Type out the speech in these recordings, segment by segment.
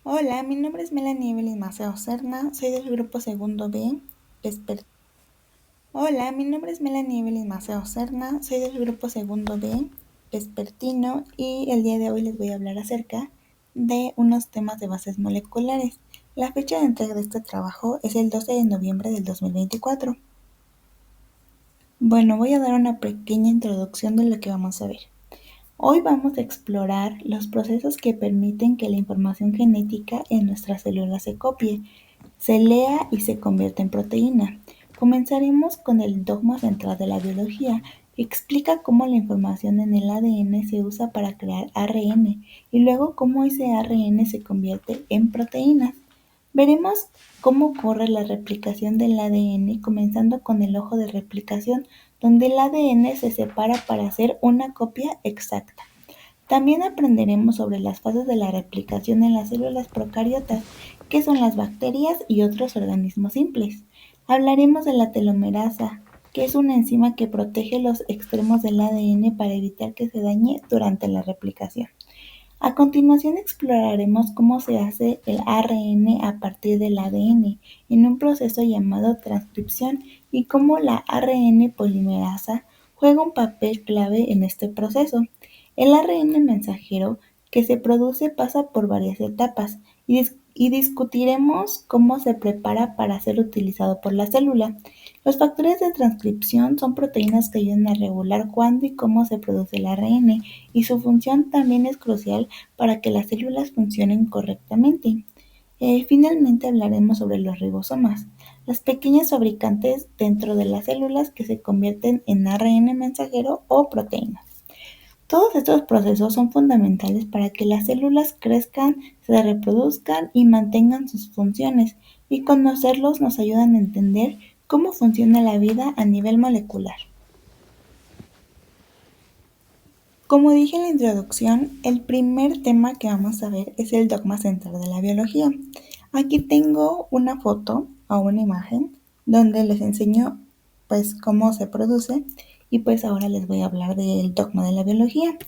Hola, mi nombre es Melanie Evelyn Maceo Serna, soy del grupo segundo B. Hola, mi nombre es Melanie Evelyn Maceo Serna, soy del grupo segundo B, Vespertino, y el día de hoy les voy a hablar acerca de unos temas de bases moleculares. La fecha de entrega de este trabajo es el 12 de noviembre del 2024. Bueno, voy a dar una pequeña introducción de lo que vamos a ver. Hoy vamos a explorar los procesos que permiten que la información genética en nuestras células se copie, se lea y se convierta en proteína. Comenzaremos con el dogma central de la biología, que explica cómo la información en el ADN se usa para crear ARN y luego cómo ese ARN se convierte en proteínas. Veremos cómo ocurre la replicación del ADN, comenzando con el ojo de replicación, donde el ADN se separa para hacer una copia exacta. También aprenderemos sobre las fases de la replicación en las células procariotas, que son las bacterias y otros organismos simples. Hablaremos de la telomerasa, que es una enzima que protege los extremos del ADN para evitar que se dañe durante la replicación. A continuación exploraremos cómo se hace el ARN a partir del ADN en un proceso llamado transcripción y cómo la ARN polimerasa juega un papel clave en este proceso. El ARN mensajero que se produce pasa por varias etapas y discutiremos cómo se prepara para ser utilizado por la célula. Los factores de transcripción son proteínas que ayudan a regular cuándo y cómo se produce el ARN y su función también es crucial para que las células funcionen correctamente. Finalmente hablaremos sobre los ribosomas, las pequeñas fabricantes dentro de las células que se convierten en ARN mensajero o proteínas. Todos estos procesos son fundamentales para que las células crezcan, se reproduzcan y mantengan sus funciones, y conocerlos nos ayudan a entender cómo funciona la vida a nivel molecular. Como dije en la introducción, el primer tema que vamos a ver es el dogma central de la biología. Aquí tengo una foto o una imagen donde les enseño pues cómo se produce y pues ahora les voy a hablar del dogma de la biología.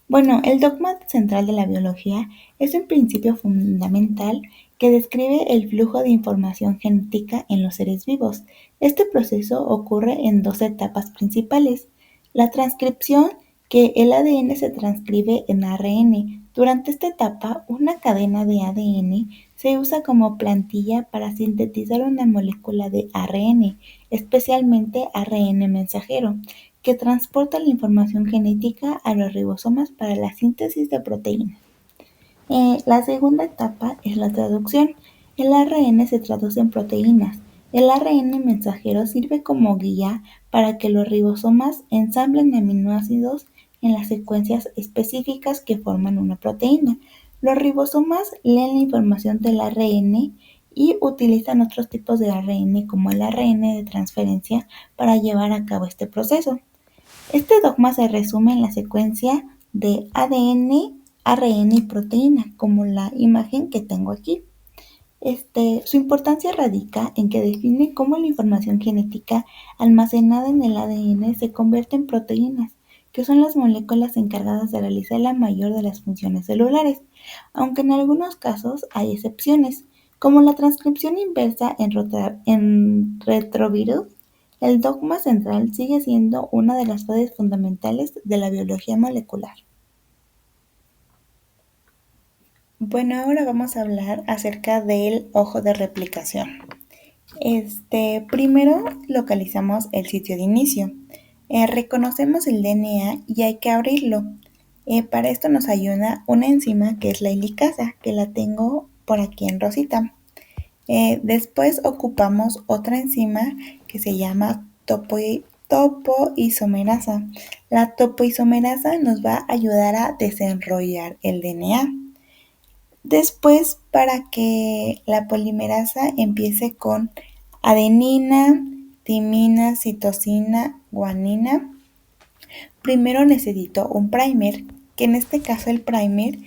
Bueno, el dogma central de la biología es un principio fundamental que describe el flujo de información genética en los seres vivos. Este proceso ocurre en dos etapas principales: la transcripción, que el ADN se transcribe en ARN. Durante esta etapa, una cadena de ADN se usa como plantilla para sintetizar una molécula de ARN, especialmente ARN mensajero, que transporta la información genética a los ribosomas para la síntesis de proteínas. La segunda etapa es la traducción. El ARN se traduce en proteínas. El ARN mensajero sirve como guía para que los ribosomas ensamblen aminoácidos en las secuencias específicas que forman una proteína. Los ribosomas leen la información del ARN y utilizan otros tipos de ARN como el ARN de transferencia para llevar a cabo este proceso. Este dogma se resume en la secuencia de ADN, ARN y proteína, como la imagen que tengo aquí. Su importancia radica en que define cómo la información genética almacenada en el ADN se convierte en proteínas, que son las moléculas encargadas de realizar la mayor de las funciones celulares, aunque en algunos casos hay excepciones, como la transcripción inversa en retrovirus. El dogma central sigue siendo una de las fases fundamentales de la biología molecular. Bueno, ahora vamos a hablar acerca del ojo de replicación. Primero localizamos el sitio de inicio. Reconocemos el DNA y hay que abrirlo. Para esto nos ayuda una enzima que es la helicasa, que la tengo por aquí en rosita. Después ocupamos otra enzima que se llama topoisomerasa. La topoisomerasa nos va a ayudar a desenrollar el DNA. Después, para que la polimerasa empiece con adenina, timina, citosina, guanina, primero necesito un primer, que en este caso el primer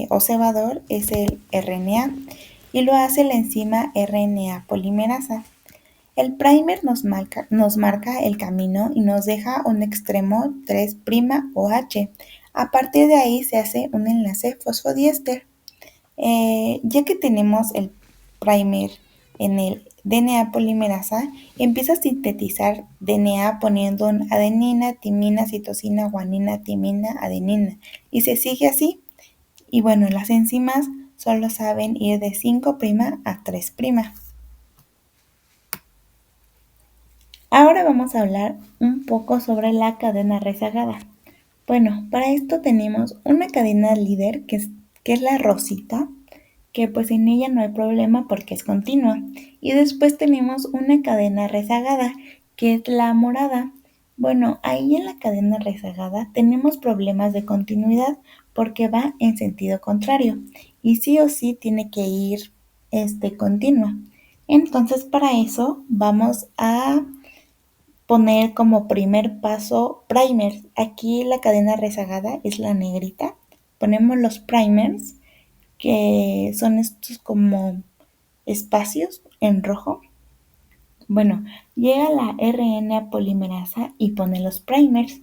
o cebador es el RNA y lo hace la enzima RNA polimerasa. El primer nos marca el camino y nos deja un extremo 3' OH. A partir de ahí se hace un enlace fosfodiéster. Ya que tenemos el primer en el DNA polimerasa, empieza a sintetizar DNA poniendo un adenina, timina, citosina, guanina, timina, adenina. Y se sigue así. Y bueno, las enzimas solo saben ir de 5' a 3'. Ahora vamos a hablar un poco sobre la cadena rezagada. Bueno, para esto tenemos una cadena líder que es la rosita, que pues en ella no hay problema porque es continua. Y después tenemos una cadena rezagada, que es la morada. Bueno, ahí en la cadena rezagada tenemos problemas de continuidad porque va en sentido contrario y sí o sí tiene que ir continua. Entonces para eso vamos a poner como primer paso primers. Aquí la cadena rezagada es la negrita. Ponemos los primers, que son estos como espacios en rojo. Bueno, llega la RNA polimerasa y pone los primers.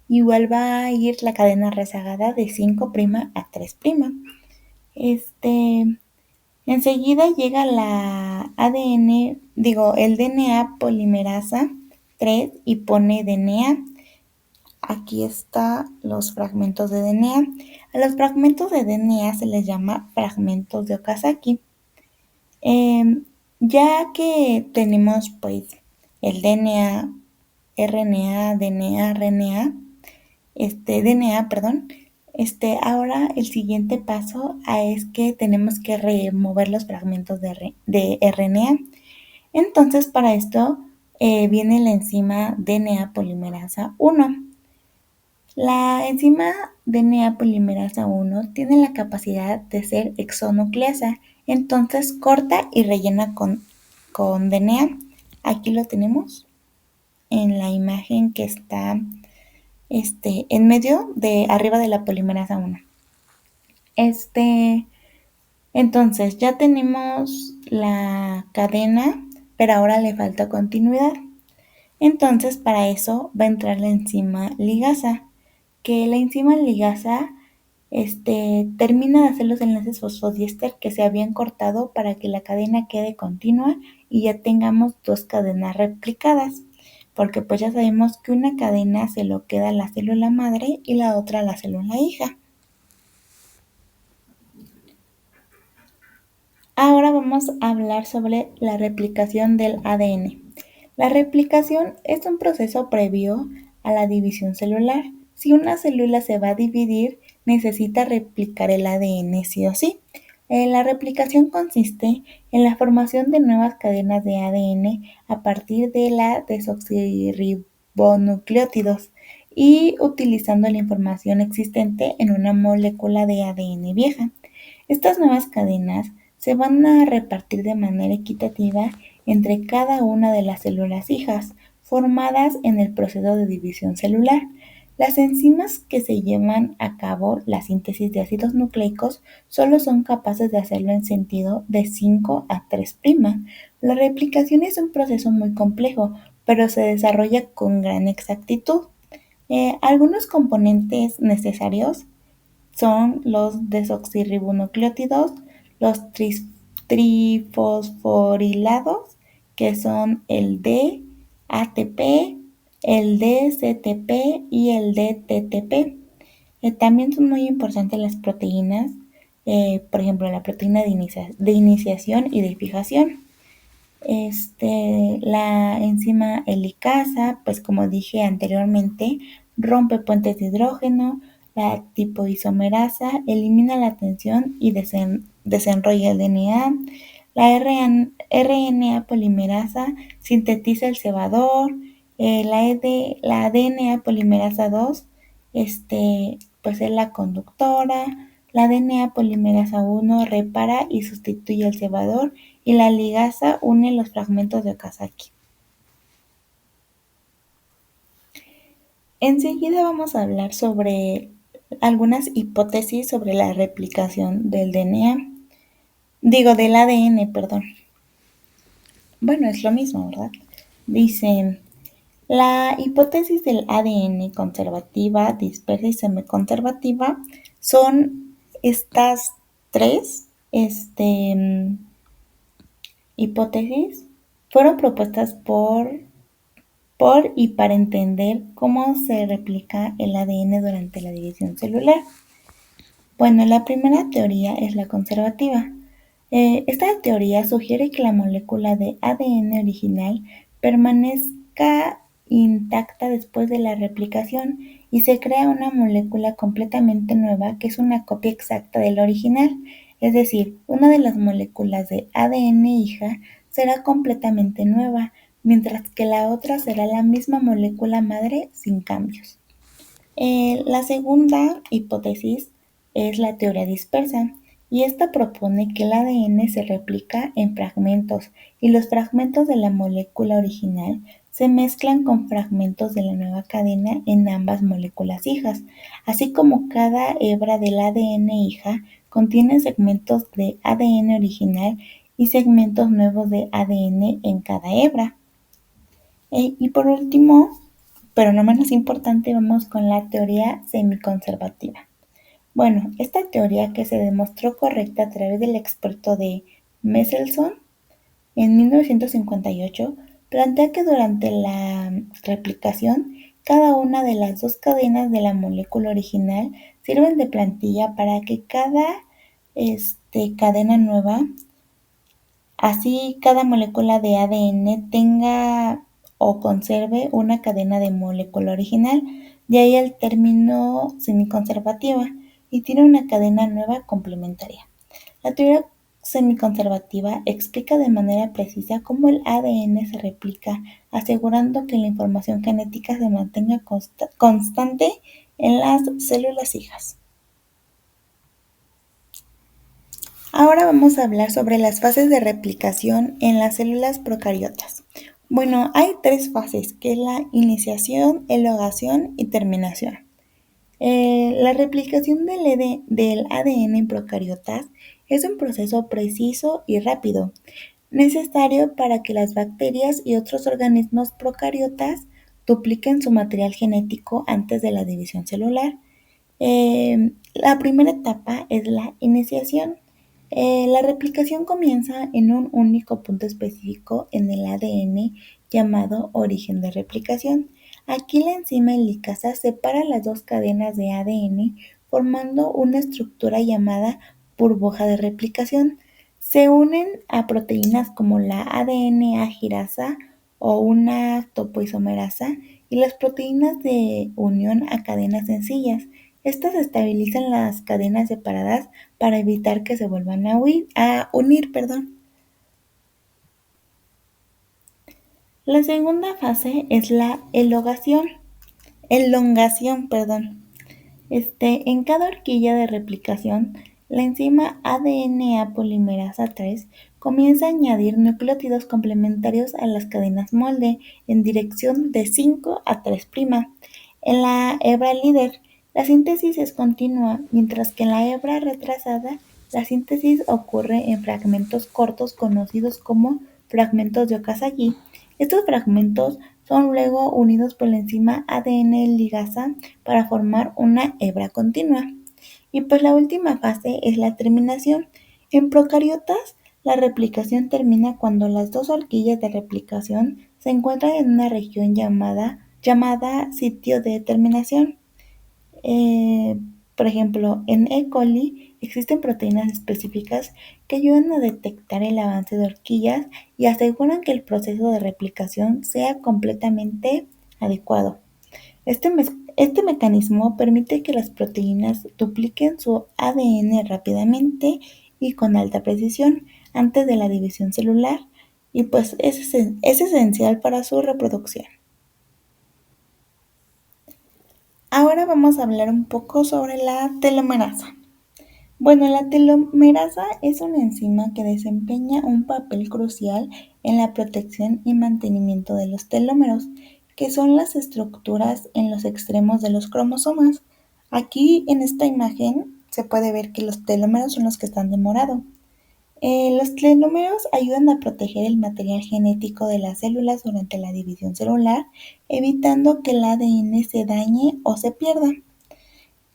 Igual va a ir la cadena rezagada de 5' a 3'. Este, Enseguida llega el DNA polimerasa 3 y pone DNA. Aquí están los fragmentos de DNA. A los fragmentos de DNA se les llama fragmentos de Okazaki. Ya que tenemos pues el DNA, RNA, DNA, RNA, DNA, perdón, ahora el siguiente paso es que tenemos que remover los fragmentos de RNA. Entonces, para esto viene la enzima DNA polimerasa 1. La enzima DNA polimerasa 1 tiene la capacidad de ser exonucleasa, entonces corta y rellena con DNA. Aquí lo tenemos en la imagen que está en medio de arriba de la polimerasa 1. Entonces ya tenemos la cadena, pero ahora le falta continuidad. Entonces para eso va a entrar la enzima ligasa, que la enzima ligasa termina de hacer los enlaces fosfodiéster que se habían cortado para que la cadena quede continua y ya tengamos dos cadenas replicadas, porque pues ya sabemos que una cadena se lo queda la célula madre y la otra la célula hija. Ahora vamos a hablar sobre la replicación del ADN. La replicación es un proceso previo a la división celular. Si una célula se va a dividir, necesita replicar el ADN sí o sí. La replicación consiste en la formación de nuevas cadenas de ADN a partir de la desoxirribonucleótidos y utilizando la información existente en una molécula de ADN vieja. Estas nuevas cadenas se van a repartir de manera equitativa entre cada una de las células hijas formadas en el proceso de división celular. Las enzimas que se llevan a cabo la síntesis de ácidos nucleicos solo son capaces de hacerlo en sentido de 5' a 3'. La replicación es un proceso muy complejo, pero se desarrolla con gran exactitud. Algunos componentes necesarios son los desoxirribonucleótidos, los trifosforilados, que son el D-ATP, el D-CTP y el D-TTP. También son muy importantes las proteínas, por ejemplo, la proteína de iniciación y de fijación. La enzima helicasa, pues como dije anteriormente, rompe puentes de hidrógeno. La tipoisomerasa elimina la tensión y desenrolla el DNA. La RNA polimerasa sintetiza el cebador. La DNA polimerasa 2, pues es la conductora. La DNA polimerasa 1 repara y sustituye el cebador y la ligasa une los fragmentos de Okazaki. Enseguida vamos a hablar sobre algunas hipótesis sobre la replicación del del ADN, perdón. Bueno, es lo mismo, ¿verdad? Dicen, la hipótesis del ADN conservativa, dispersa y semiconservativa son estas tres este, hipótesis fueron propuestas por y para entender cómo se replica el ADN durante la división celular. Bueno, la primera teoría es la conservativa. Esta teoría sugiere que la molécula de ADN original permanezca intacta después de la replicación y se crea una molécula completamente nueva que es una copia exacta de la original. Es decir, una de las moléculas de ADN hija será completamente nueva, mientras que la otra será la misma molécula madre sin cambios. La segunda hipótesis es la teoría dispersa, y esta propone que el ADN se replica en fragmentos y los fragmentos de la molécula original se mezclan con fragmentos de la nueva cadena en ambas moléculas hijas, así como cada hebra del ADN hija contiene segmentos de ADN original y segmentos nuevos de ADN en cada hebra. Y por último, pero no menos importante, vamos con la teoría semiconservativa. Bueno, esta teoría, que se demostró correcta a través del experto de Mendelssohn en 1958, plantea que durante la replicación, cada una de las dos cadenas de la molécula original sirven de plantilla para que cada cadena nueva, así cada molécula de ADN tenga o conserve una cadena de molécula original, de ahí el término semiconservativa, y tiene una cadena nueva complementaria. La teoría semiconservativa explica de manera precisa cómo el ADN se replica, asegurando que la información genética se mantenga constante en las células hijas. Ahora vamos a hablar sobre las fases de replicación en las células procariotas. Bueno, hay tres fases, que es la iniciación, elogación y terminación. La replicación del ADN en procariotas es un proceso preciso y rápido, necesario para que las bacterias y otros organismos procariotas dupliquen su material genético antes de la división celular. La primera etapa es la iniciación. La replicación comienza en un único punto específico en el ADN llamado origen de replicación. Aquí la enzima helicasa separa las dos cadenas de ADN formando una estructura llamada burbuja de replicación. Se unen a proteínas como la ADN girasa o una topoisomerasa y las proteínas de unión a cadenas sencillas. Estas estabilizan las cadenas separadas para evitar que se vuelvan a unir. La segunda fase es la elongación. En cada horquilla de replicación, la enzima ADNA polimerasa 3 comienza a añadir nucleótidos complementarios a las cadenas molde en dirección de 5 a 3'. En la hebra líder, la síntesis es continua, mientras que en la hebra retrasada, la síntesis ocurre en fragmentos cortos conocidos como fragmentos de Okazaki. Estos fragmentos son luego unidos por la enzima ADN ligasa para formar una hebra continua. Y pues la última fase es la terminación. En procariotas, la replicación termina cuando las dos horquillas de replicación se encuentran en una región llamada sitio de terminación. Eh, por ejemplo, en E. coli existen proteínas específicas que ayudan a detectar el avance de horquillas y aseguran que el proceso de replicación sea completamente adecuado. Este mecanismo permite que las proteínas dupliquen su ADN rápidamente y con alta precisión antes de la división celular, y pues es esencial para su reproducción. Ahora vamos a hablar un poco sobre la telomerasa. Bueno, la telomerasa es una enzima que desempeña un papel crucial en la protección y mantenimiento de los telómeros, que son las estructuras en los extremos de los cromosomas. Aquí en esta imagen se puede ver que los telómeros son los que están de morado. Los telómeros ayudan a proteger el material genético de las células durante la división celular, evitando que el ADN se dañe o se pierda.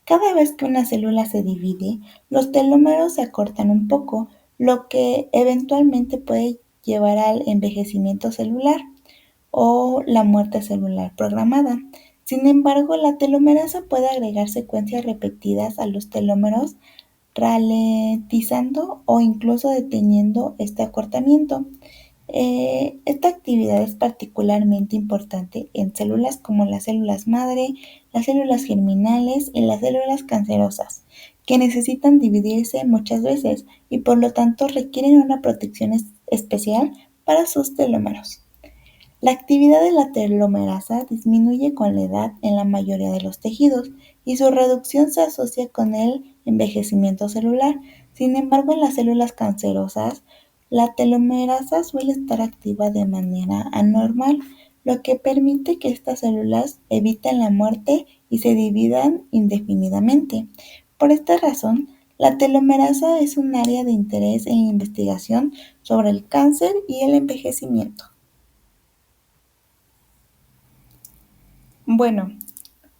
Cada vez que una célula se divide, los telómeros se acortan un poco, lo que eventualmente puede llevar al envejecimiento celular o la muerte celular programada. Sin embargo, la telomerasa puede agregar secuencias repetidas a los telómeros, ralentizando o incluso deteniendo este acortamiento. Esta actividad es particularmente importante en células como las células madre, las células germinales y las células cancerosas, que necesitan dividirse muchas veces y por lo tanto requieren una protección especial para sus telómeros. La actividad de la telomerasa disminuye con la edad en la mayoría de los tejidos y su reducción se asocia con el envejecimiento celular. Sin embargo, en las células cancerosas, la telomerasa suele estar activa de manera anormal, lo que permite que estas células eviten la muerte y se dividan indefinidamente. Por esta razón, la telomerasa es un área de interés en investigación sobre el cáncer y el envejecimiento. Bueno,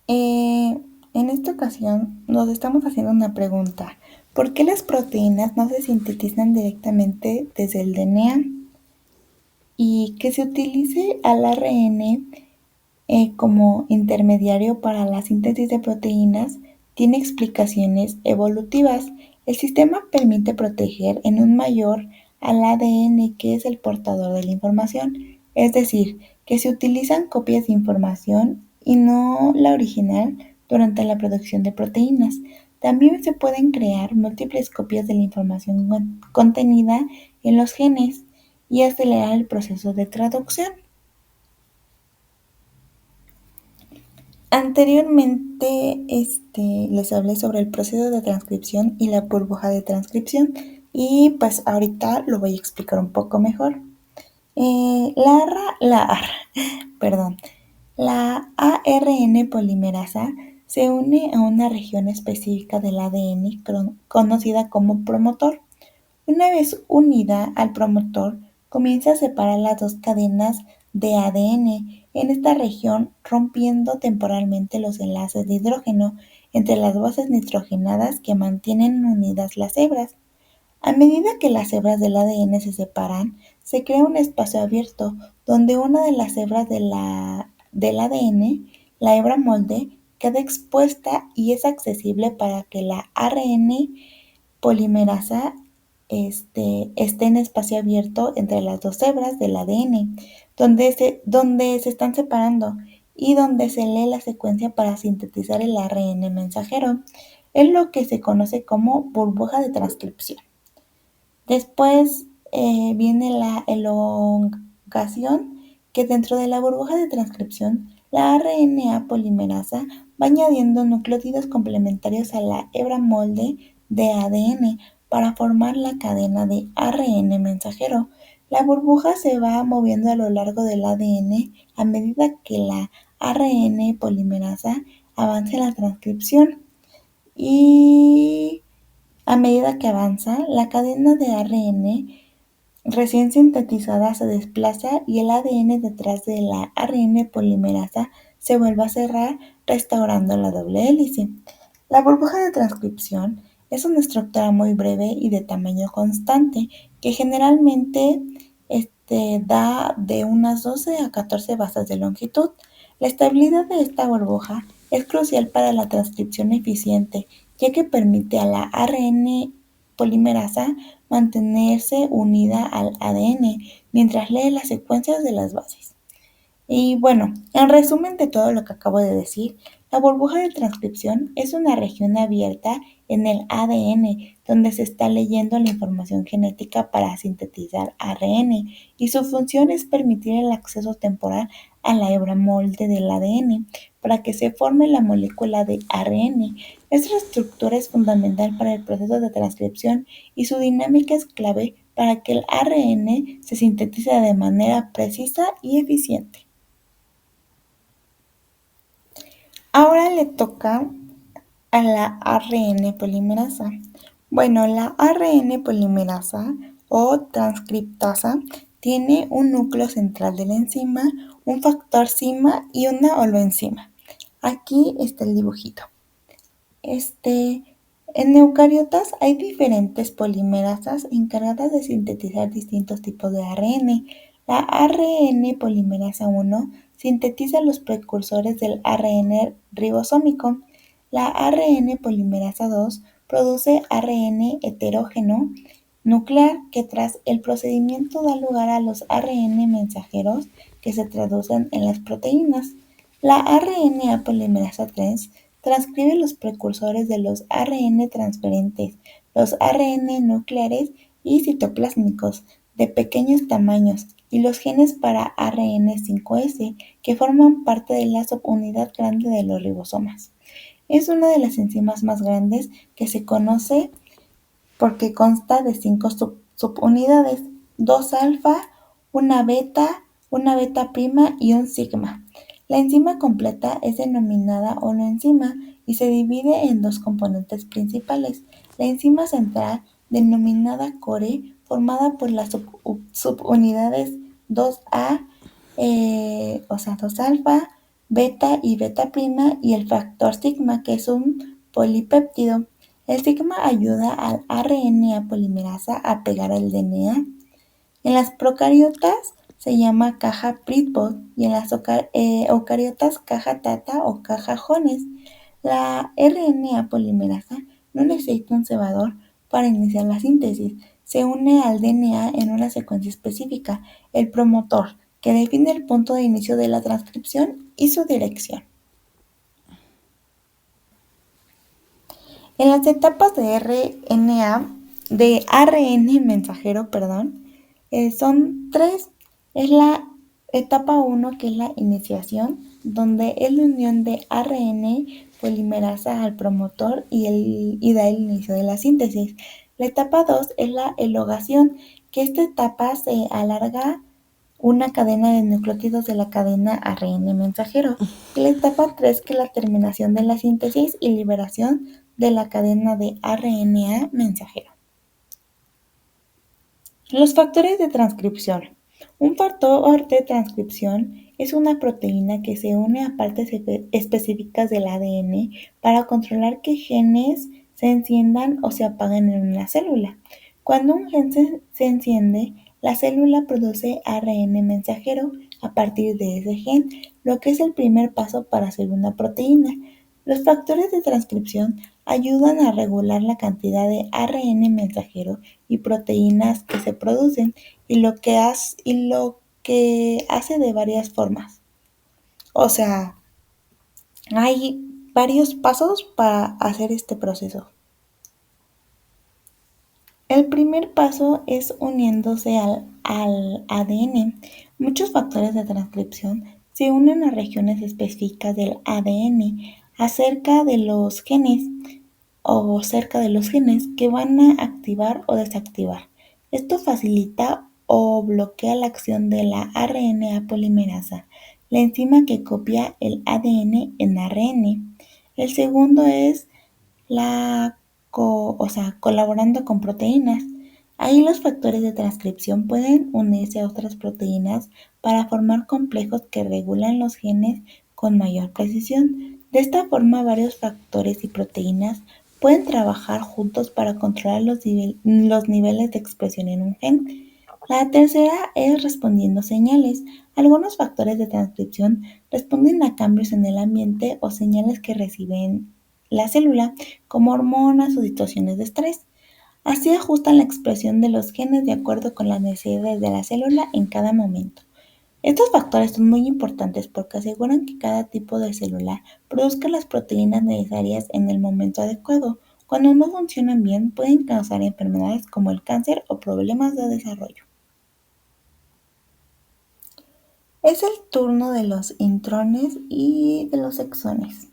en esta ocasión nos estamos haciendo una pregunta. ¿Por qué las proteínas no se sintetizan directamente desde el DNA? Y que se utilice al ARN como intermediario para la síntesis de proteínas tiene explicaciones evolutivas. El sistema permite proteger en un mayor al ADN, que es el portador de la información, es decir, que se utilizan copias de información y no la original durante la producción de proteínas. También se pueden crear múltiples copias de la información contenida en los genes y acelerar el proceso de traducción. Anteriormente, les hablé sobre el proceso de transcripción y la burbuja de transcripción y pues ahorita lo voy a explicar un poco mejor. Perdón, la ARN polimerasa se une a una región específica del ADN conocida como promotor. Una vez unida al promotor, comienza a separar las dos cadenas de ADN en esta región, rompiendo temporalmente los enlaces de hidrógeno entre las bases nitrogenadas que mantienen unidas las hebras. A medida que las hebras del ADN se separan, se crea un espacio abierto donde una de las hebras del ADN, la hebra molde, queda expuesta y es accesible para que la ARN polimerasa esté en espacio abierto entre las dos hebras del ADN, donde se están separando y donde se lee la secuencia para sintetizar el ARN mensajero. Es lo que se conoce como burbuja de transcripción. Después viene la elongación, que dentro de la burbuja de transcripción, la RNA polimerasa va añadiendo nucleótidos complementarios a la hebra molde de ADN para formar la cadena de ARN mensajero. La burbuja se va moviendo a lo largo del ADN a medida que la ARN polimerasa avanza en la transcripción. Y a medida que avanza, la cadena de ARN recién sintetizada se desplaza y el ADN detrás de la ARN polimerasa se vuelve a cerrar, restaurando la doble hélice. La burbuja de transcripción es una estructura muy breve y de tamaño constante que generalmente da de unas 12 a 14 bases de longitud. La estabilidad de esta burbuja es crucial para la transcripción eficiente, ya que permite a la ARN polimerasa mantenerse unida al ADN mientras lee las secuencias de las bases. Y bueno, en resumen de todo lo que acabo de decir, la burbuja de transcripción es una región abierta en el ADN donde se está leyendo la información genética para sintetizar ARN y su función es permitir el acceso temporal a la hebra molde del ADN para que se forme la molécula de ARN. Esta estructura es fundamental para el proceso de transcripción y su dinámica es clave para que el ARN se sintetice de manera precisa y eficiente. Ahora le toca a la ARN polimerasa. Bueno, la ARN polimerasa o transcriptasa tiene un núcleo central de la enzima, un factor cima y una holoenzima. Aquí está el dibujito. Este, en eucariotas hay diferentes polimerasas encargadas de sintetizar distintos tipos de ARN. La ARN polimerasa 1 sintetiza los precursores del ARN ribosómico. La ARN polimerasa 2 produce ARN heterógeno nuclear que tras el procedimiento da lugar a los ARN mensajeros que se traducen en las proteínas. La RNA polimerasa 3 transcribe los precursores de los ARN transferentes, los ARN nucleares y citoplásmicos de pequeños tamaños y los genes para ARN5S que forman parte de la subunidad grande de los ribosomas. Es una de las enzimas más grandes que se conoce porque consta de 5 subunidades, 2 alfa, una beta prima y un sigma. La enzima completa es denominada holoenzima y se divide en dos componentes principales. La enzima central, denominada core, formada por las subunidades 2A, o sea, 2 alfa, beta y beta prima, y el factor sigma, que es un polipéptido. El sigma ayuda al RNA polimerasa a pegar el DNA. En las procariotas se llama caja Pritbot y en las eucariotas caja Tata o caja Jones. La RNA polimerasa no necesita un cebador para iniciar la síntesis. Se une al DNA en una secuencia específica, el promotor, que define el punto de inicio de la transcripción y su dirección. En las etapas de ARN mensajero, son tres. Es la etapa 1, que es la iniciación, donde es la unión de ARN polimerasa al promotor y da el inicio de la síntesis. La etapa 2 es la elogación, que esta etapa se alarga una cadena de nucleótidos de la cadena ARN mensajero. Y la etapa 3, que es la terminación de la síntesis y liberación de la cadena de RNA mensajero. Los factores de transcripción. Un factor de transcripción es una proteína que se une a partes específicas del ADN para controlar qué genes se enciendan o se apagan en una célula. Cuando un gen se enciende, la célula produce ARN mensajero a partir de ese gen, lo que es el primer paso para hacer una proteína. Los factores de transcripción ayudan a regular la cantidad de ARN mensajero y proteínas que se producen y lo que hace de varias formas. O sea, hay varios pasos para hacer este proceso. El primer paso es uniéndose al ADN. Muchos factores de transcripción se unen a regiones específicas del ADN acerca de los genes o cerca de los genes que van a activar o desactivar. Esto facilita o bloquea la acción de la RNA polimerasa, la enzima que copia el ADN en ARN. El segundo es colaborando con proteínas. Ahí los factores de transcripción pueden unirse a otras proteínas para formar complejos que regulan los genes con mayor precisión. De esta forma, varios factores y proteínas pueden trabajar juntos para controlar los niveles de expresión en un gen. La tercera es respondiendo señales. Algunos factores de transcripción responden a cambios en el ambiente o señales que reciben la célula, como hormonas o situaciones de estrés. Así ajustan la expresión de los genes de acuerdo con las necesidades de la célula en cada momento. Estos factores son muy importantes porque aseguran que cada tipo de célula produzca las proteínas necesarias en el momento adecuado. Cuando no funcionan bien, pueden causar enfermedades como el cáncer o problemas de desarrollo. Es el turno de los intrones y de los exones.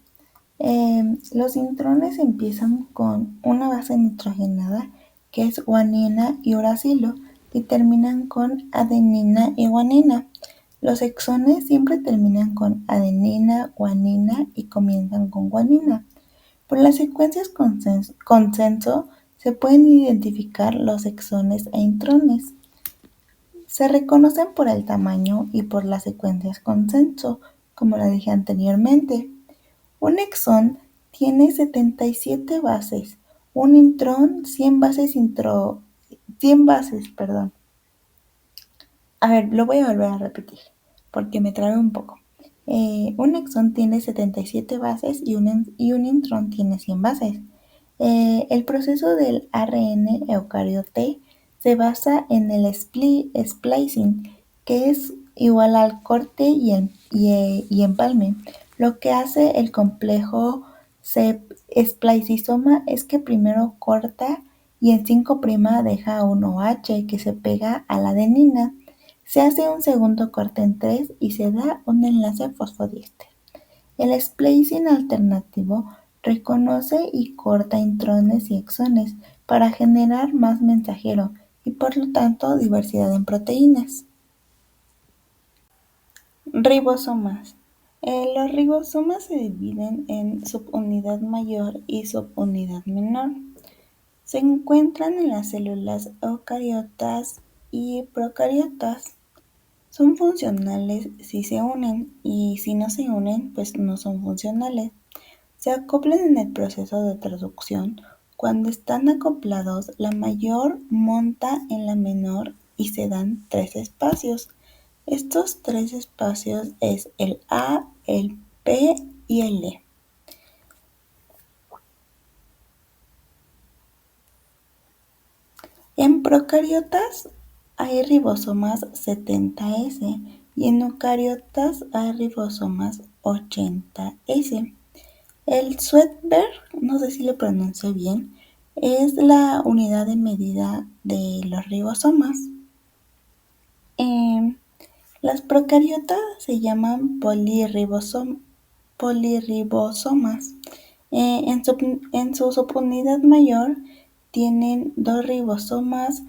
Los intrones empiezan con una base nitrogenada que es guanina y uracilo y terminan con adenina y guanina. Los exones siempre terminan con adenina, guanina y comienzan con guanina. Por las secuencias consenso se pueden identificar los exones e intrones. Se reconocen por el tamaño y por las secuencias consenso, como lo dije anteriormente. Un exón tiene 77 bases, un intrón 100 bases, perdón. A ver, lo voy a volver a repetir porque me trabé un poco. Un exón tiene 77 bases y un intrón tiene 100 bases. El proceso del ARN eucariote se basa en el splicing, que es igual al corte y empalme. Lo que hace el complejo splicisoma es que primero corta y en 5' deja un OH que se pega a la adenina. Se hace un segundo corte en 3 y se da un enlace fosfodiéster. El splicing alternativo reconoce y corta intrones y exones para generar más mensajero y por lo tanto diversidad en proteínas. Ribosomas. Los ribosomas se dividen en subunidad mayor y subunidad menor. Se encuentran en las células eucariotas y procariotas. Son funcionales si se unen y si no se unen, pues no son funcionales. Se acoplan en el proceso de traducción. Cuando están acoplados, la mayor monta en la menor y se dan 3 espacios. Estos 3 espacios es el A, el P y el E. En procariotas hay ribosomas 70S y en eucariotas hay ribosomas 80S. El Svedberg, no sé si lo pronuncio bien, es la unidad de medida de los ribosomas. Las procariotas se llaman polirribosomas. En su subunidad mayor tienen 2 ribosomas,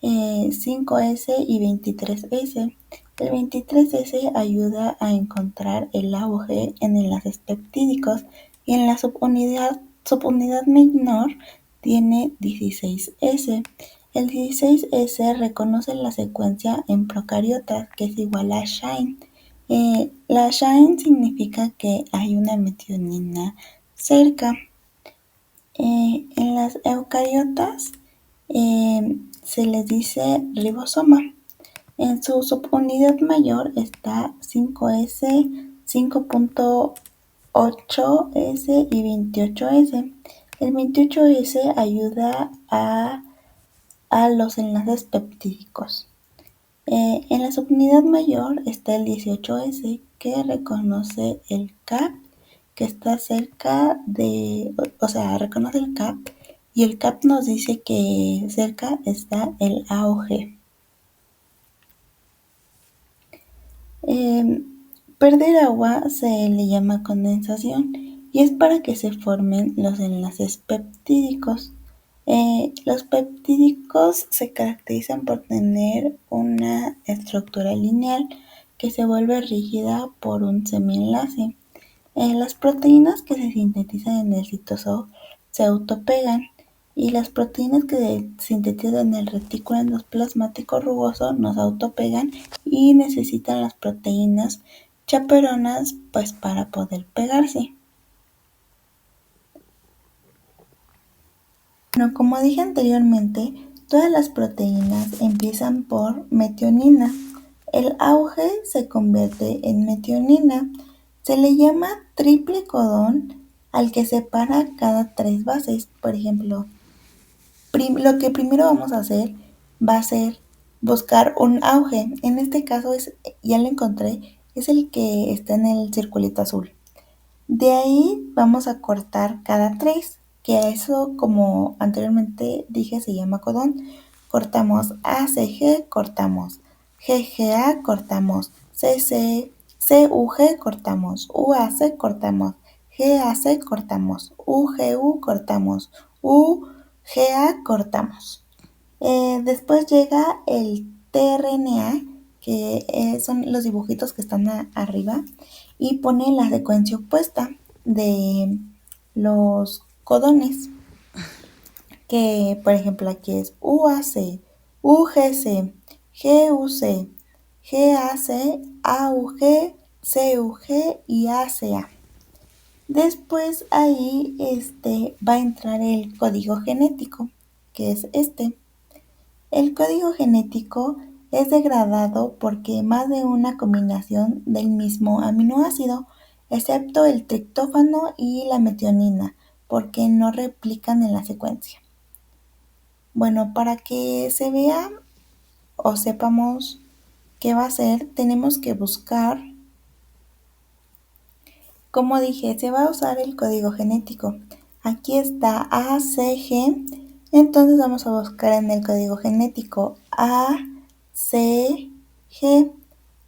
5S y 23S. El 23S ayuda a encontrar el auge en enlaces peptídicos y en la subunidad menor tiene 16S. El 16S reconoce la secuencia en procariotas, que es igual a SHINE. La SHINE significa que hay una metionina cerca. En las eucariotas se les dice ribosoma. En su subunidad mayor está 5S, 5.8S y 28S. El 28S ayuda a los enlaces peptídicos. En la subunidad mayor está el 18S que reconoce el CAP que está cerca de, o sea, reconoce el CAP y el CAP nos dice que cerca está el AOG. Perder agua se le llama condensación y es para que se formen los enlaces peptídicos. Los peptídicos se caracterizan por tener una estructura lineal que se vuelve rígida por un semienlace. Las proteínas que se sintetizan en el citosol se autopegan y las proteínas que se sintetizan en el retículo endoplasmático rugoso no se autopegan y necesitan las proteínas chaperonas pues para poder pegarse. Bueno, como dije anteriormente, todas las proteínas empiezan por metionina. El auge se convierte en metionina. Se le llama triple codón al que separa cada 3 bases. Por ejemplo, lo que primero vamos a hacer va a ser buscar un auge. En este caso ya lo encontré, es el que está en el circulito azul. De ahí vamos a cortar cada 3, que a eso, como anteriormente dije, se llama codón. Cortamos ACG, cortamos GGA, cortamos CC, CUG, cortamos UAC, cortamos GAC, cortamos UGU, cortamos UGA, cortamos. Después llega el tRNA, que son los dibujitos que están arriba, y pone la secuencia opuesta de los codones, que por ejemplo aquí es UAC, UGC, GUC, GAC, AUG, CUG y ACA. Después ahí va a entrar el código genético, que es este. El código genético es degradado porque más de una combinación del mismo aminoácido, excepto el triptófano y la metionina, porque no replican en la secuencia. Bueno, para que se vea o sepamos qué va a ser, tenemos que buscar, como dije, se va a usar el código genético. Aquí está ACG, entonces vamos a buscar en el código genético ACG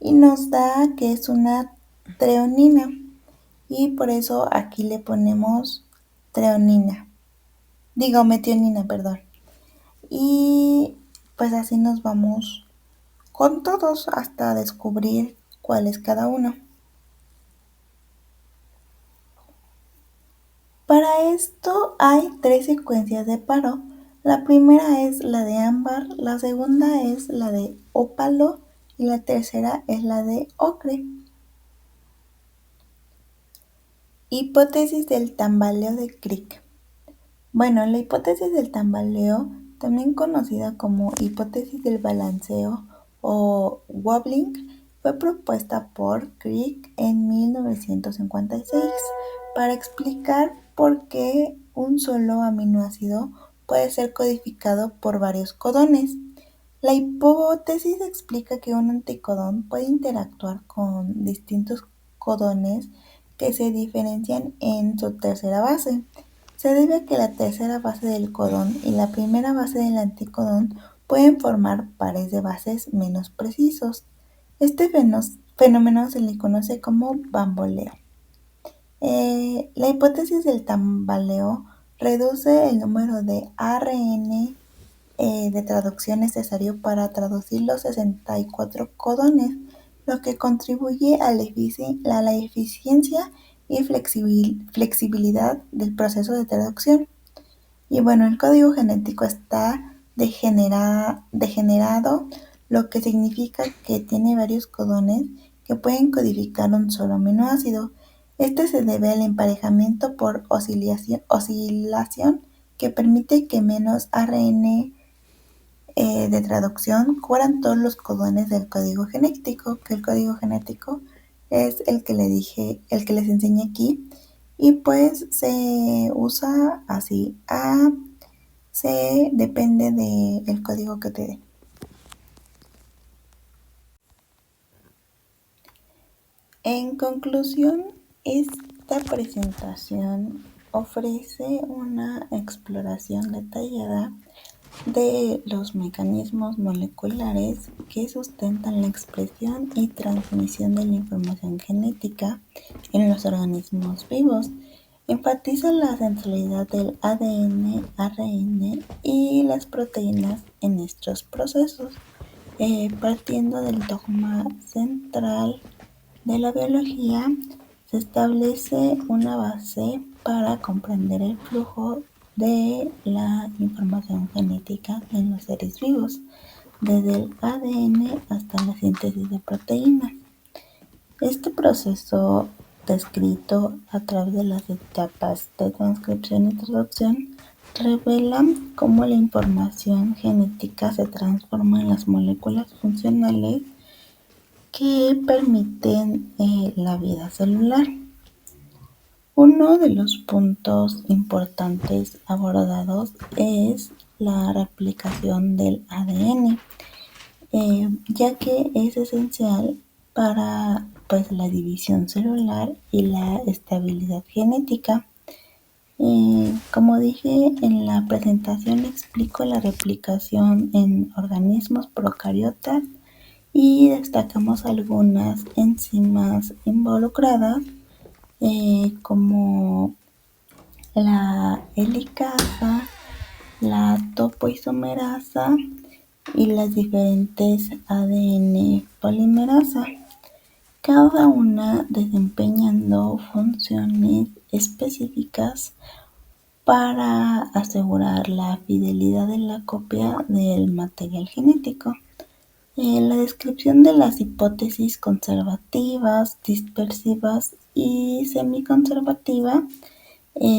y nos da que es una treonina y por eso aquí le ponemos treonina, digo metionina, perdón. Y pues así nos vamos con todos hasta descubrir cuál es cada uno. Para esto hay tres secuencias de paro. La primera es la de ámbar, la segunda es la de ópalo y la tercera es la de ocre. Hipótesis del tambaleo de Crick. Bueno, la hipótesis del tambaleo, también conocida como hipótesis del balanceo o wobbling, fue propuesta por Crick en 1956 para explicar por qué un solo aminoácido puede ser codificado por varios codones. La hipótesis explica que un anticodón puede interactuar con distintos codones que se diferencian en su tercera base. Se debe a que la tercera base del codón y la primera base del anticodón pueden formar pares de bases menos precisos. Este fenómeno se le conoce como bamboleo. La hipótesis del tambaleo reduce el número de ARN de traducción necesario para traducir los 64 codones, lo que contribuye a la eficiencia y flexibilidad del proceso de traducción. Y bueno, el código genético está degenerado, lo que significa que tiene varios codones que pueden codificar un solo aminoácido. Este se debe al emparejamiento por oscilación que permite que menos ARN de traducción cubran todos los codones del código genético, que el código genético es el que le dije, el que les enseñé aquí, y pues se usa así. A, C depende del código que te dé. En conclusión, esta presentación ofrece una exploración detallada de los mecanismos moleculares que sustentan la expresión y transmisión de la información genética en los organismos vivos. Enfatiza la centralidad del ADN, ARN y las proteínas en estos procesos, partiendo del dogma central de la biología. Se establece una base para comprender el flujo de la información genética en los seres vivos, desde el ADN hasta la síntesis de proteínas. Este proceso, descrito a través de las etapas de transcripción y traducción, revela cómo la información genética se transforma en las moléculas funcionales que permiten la vida celular. Uno de los puntos importantes abordados es la replicación del ADN, ya que es esencial para pues, la división celular y la estabilidad genética. Como dije en la presentación, explico la replicación en organismos procariotas y destacamos algunas enzimas involucradas, como la helicasa, la topoisomerasa y las diferentes ADN polimerasa, cada una desempeñando funciones específicas para asegurar la fidelidad de la copia del material genético. La descripción de las hipótesis conservativas, dispersivas y semiconservativa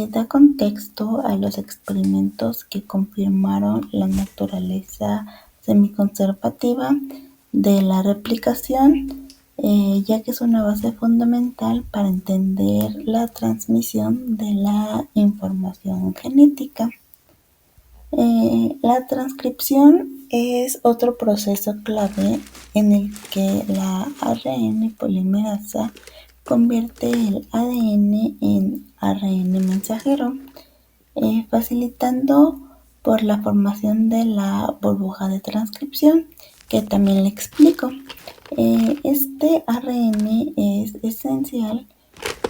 da contexto a los experimentos que confirmaron la naturaleza semiconservativa de la replicación, ya que es una base fundamental para entender la transmisión de la información genética. La transcripción es otro proceso clave en el que la ARN polimerasa convierte el ADN en ARN mensajero, facilitando por la formación de la burbuja de transcripción, que también le explico. Este ARN es esencial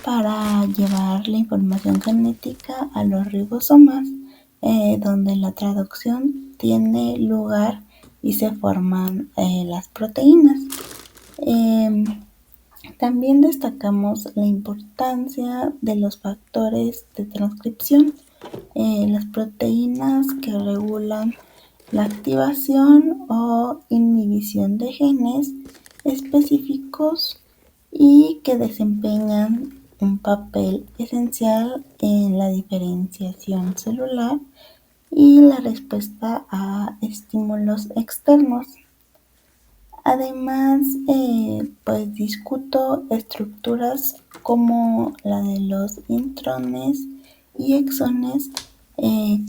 para llevar la información genética a los ribosomas, donde la traducción tiene lugar y se forman las proteínas. Eh, También destacamos la importancia de los factores de transcripción, las proteínas que regulan la activación o inhibición de genes específicos y que desempeñan un papel esencial en la diferenciación celular y la respuesta a estímulos externos. Además, pues discuto estructuras como la de los intrones y exones,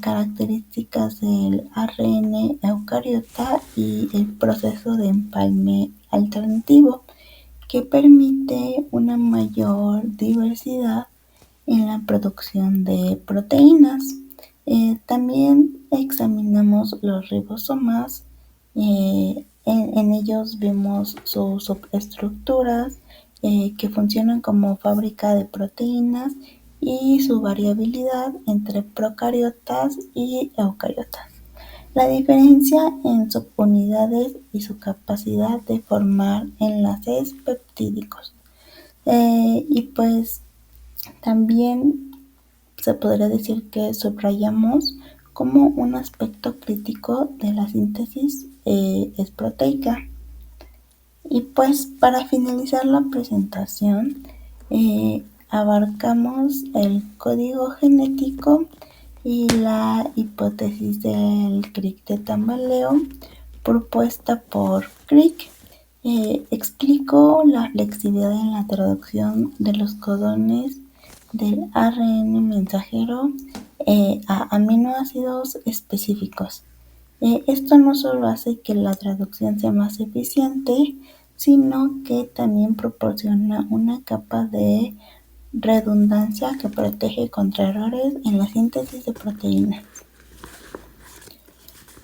características del ARN eucariota y el proceso de empalme alternativo, que permite una mayor diversidad en la producción de proteínas. También examinamos los ribosomas. En ellos vemos sus subestructuras, que funcionan como fábrica de proteínas, y su variabilidad entre procariotas y eucariotas. La diferencia en subunidades y su capacidad de formar enlaces peptídicos. Y pues también se podría decir que subrayamos como un aspecto crítico de la síntesis es proteica. Y pues para finalizar la presentación, abarcamos el código genético y la hipótesis del Crick de tambaleo propuesta por Crick. Explico la flexibilidad en la traducción de los codones del ARN mensajero a aminoácidos específicos. Esto no solo hace que la traducción sea más eficiente, sino que también proporciona una capa de redundancia que protege contra errores en la síntesis de proteínas.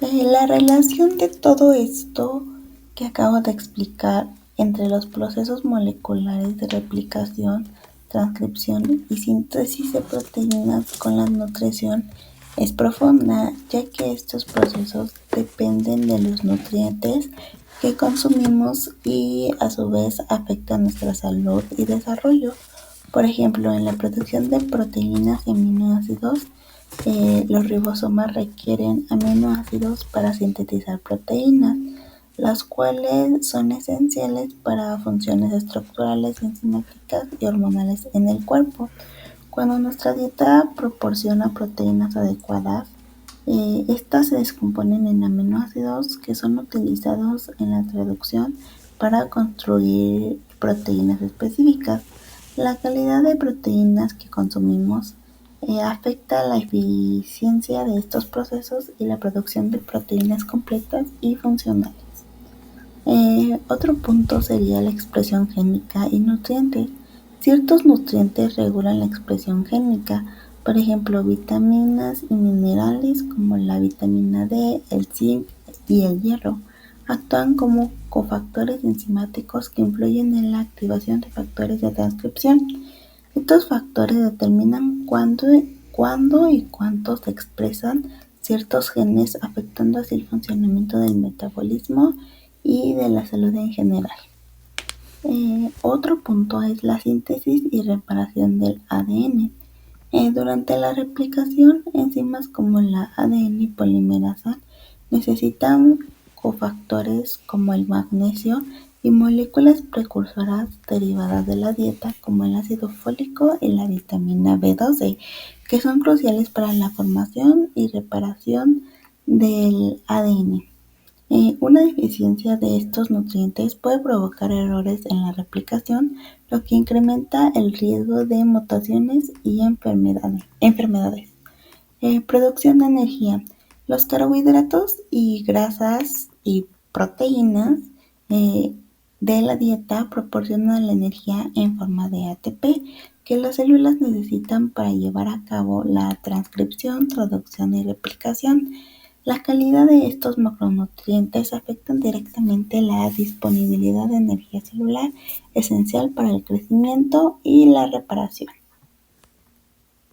La relación de todo esto que acabo de explicar entre los procesos moleculares de replicación, transcripción y síntesis de proteínas con la nutrición es profunda, ya que estos procesos dependen de los nutrientes que consumimos y a su vez afectan nuestra salud y desarrollo. Por ejemplo, en la producción de proteínas y aminoácidos, los ribosomas requieren aminoácidos para sintetizar proteínas, las cuales son esenciales para funciones estructurales, enzimáticas y hormonales en el cuerpo. Cuando nuestra dieta proporciona proteínas adecuadas, estas se descomponen en aminoácidos que son utilizados en la traducción para construir proteínas específicas. La calidad de proteínas que consumimos afecta la eficiencia de estos procesos y la producción de proteínas completas y funcionales. Otro punto sería la expresión génica y nutrientes. Ciertos nutrientes regulan la expresión génica, por ejemplo, vitaminas y minerales como la vitamina D, el zinc y el hierro. Actúan como cofactores enzimáticos que influyen en la activación de factores de transcripción. Estos factores determinan cuándo y cuánto se expresan ciertos genes, afectando así el funcionamiento del metabolismo y de la salud en general. Otro punto es la síntesis y reparación del ADN. Durante la replicación, enzimas como la ADN polimerasa necesitan cofactores como el magnesio y moléculas precursoras derivadas de la dieta como el ácido fólico y la vitamina B12, que son cruciales para la formación y reparación del ADN. Una deficiencia de estos nutrientes puede provocar errores en la replicación, lo que incrementa el riesgo de mutaciones y enfermedades. Producción de energía. Los carbohidratos y grasas y proteínas eh, de la dieta proporcionan la energía en forma de ATP que las células necesitan para llevar a cabo la transcripción, traducción y replicación. La calidad de estos macronutrientes afectan directamente la disponibilidad de energía celular esencial para el crecimiento y la reparación.